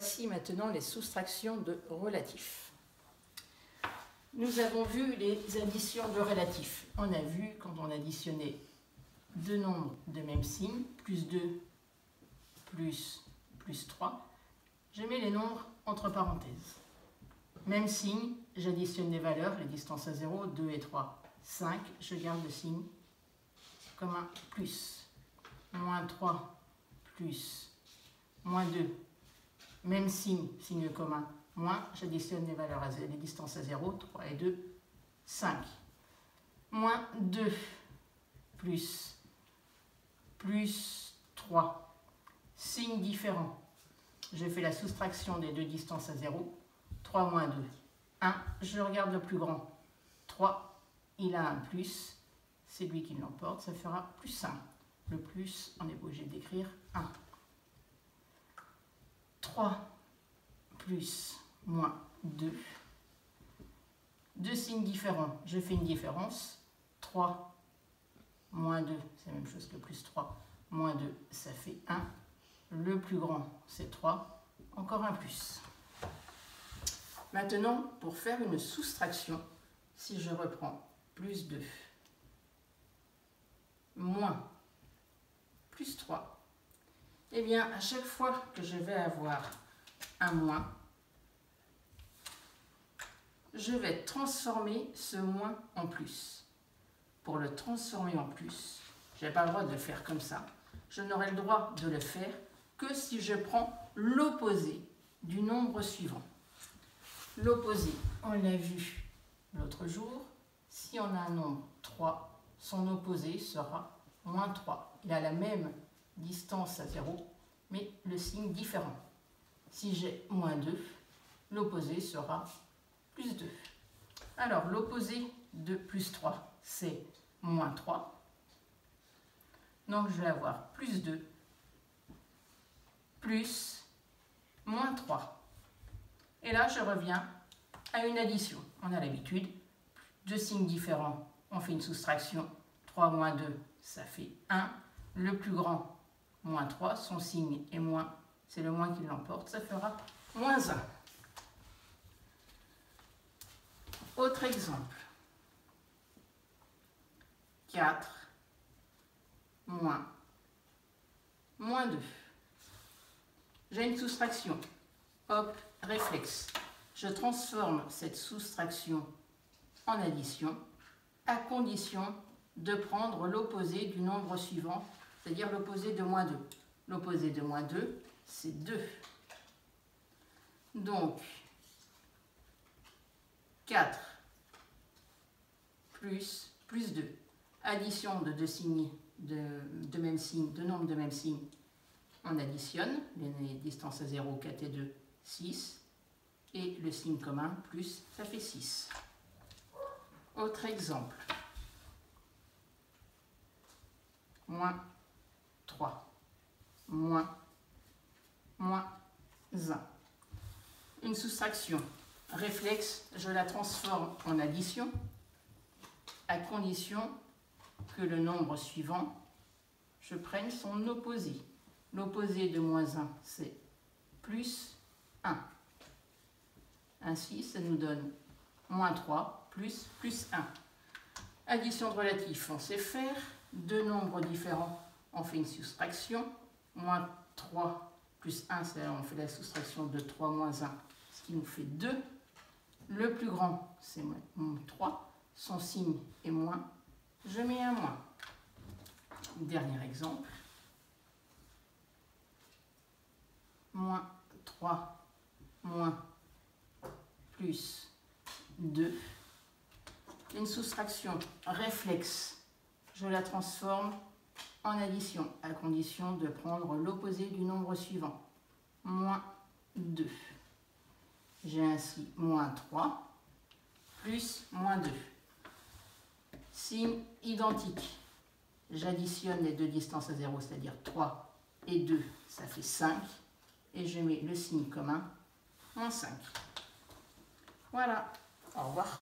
Voici maintenant les soustractions de relatifs. Nous avons vu les additions de relatifs. On a vu quand on additionnait deux nombres de même signe, plus 2, plus 3, je mets les nombres entre parenthèses. Même signe, j'additionne les valeurs, les distances à 0, 2 et 3, 5, je garde le signe comme un plus. Moins 3 plus moins 2, même signe, signe commun, moins, j'additionne les valeurs, les distances à 0, 3 et 2, 5. Moins 2 plus 3, signe différent. Je fais la soustraction des deux distances à 0, 3 moins 2, 1, je regarde le plus grand, 3, il a un plus, c'est lui qui l'emporte, ça fera plus 1. Le plus, on est obligé d'écrire 1. 3 plus moins 2. Deux signes différents, je fais une différence. 3 moins 2, c'est la même chose que plus 3. Moins 2, ça fait 1. Le plus grand, c'est 3. Encore un plus. Maintenant, pour faire une soustraction, si je reprends plus 2, moins plus 3, eh bien, à chaque fois que je vais avoir un moins, je vais transformer ce moins en plus. Pour le transformer en plus, je n'ai pas le droit de le faire comme ça. Je n'aurai le droit de le faire que si je prends l'opposé du nombre suivant. L'opposé, on l'a vu l'autre jour, si on a un nombre 3, son opposé sera moins 3. Il a la même distance à 0, mais le signe différent. Si j'ai moins 2, l'opposé sera plus 2. Alors, l'opposé de plus 3, c'est moins 3. Donc, je vais avoir plus 2 plus moins 3. Et là, je reviens à une addition. On a l'habitude, deux signes différents, on fait une soustraction. 3 moins 2, ça fait 1. Le plus grand, moins 3, son signe est moins, c'est le moins qui l'emporte, ça fera moins 1. Autre exemple. 4 moins 2. J'ai une soustraction. Hop, réflexe. Je transforme cette soustraction en addition à condition de prendre l'opposé du nombre suivant, c'est-à-dire l'opposé de moins 2. L'opposé de moins 2, c'est 2. Donc, 4 plus 2. Addition de deux signes de même signe, deux nombres de même signe. On additionne les distances à 0, 4 et 2, 6. Et le signe commun, plus, ça fait 6. Autre exemple. Moins 3. Moins 1. Une soustraction. Réflexe, je la transforme en addition à condition que le nombre suivant, je prenne son opposé. L'opposé de moins 1, c'est plus 1. Ainsi, ça nous donne moins 3 plus 1. Addition de relatifs, on sait faire. Deux nombres différents, on fait une soustraction. Moins 3 plus 1, on fait la soustraction de 3 moins 1, ce qui nous fait 2. Le plus grand, c'est moins 3. Son signe est moins. Je mets un moins. Dernier exemple. Moins 3 moins plus 2. Une soustraction réflexe. Je la transforme en addition, à condition de prendre l'opposé du nombre suivant. Moins 2. J'ai ainsi moins 3 plus moins 2. Signe identique. J'additionne les deux distances à 0, c'est-à-dire 3 et 2, ça fait 5. Et je mets le signe commun, moins 5. Voilà. Au revoir.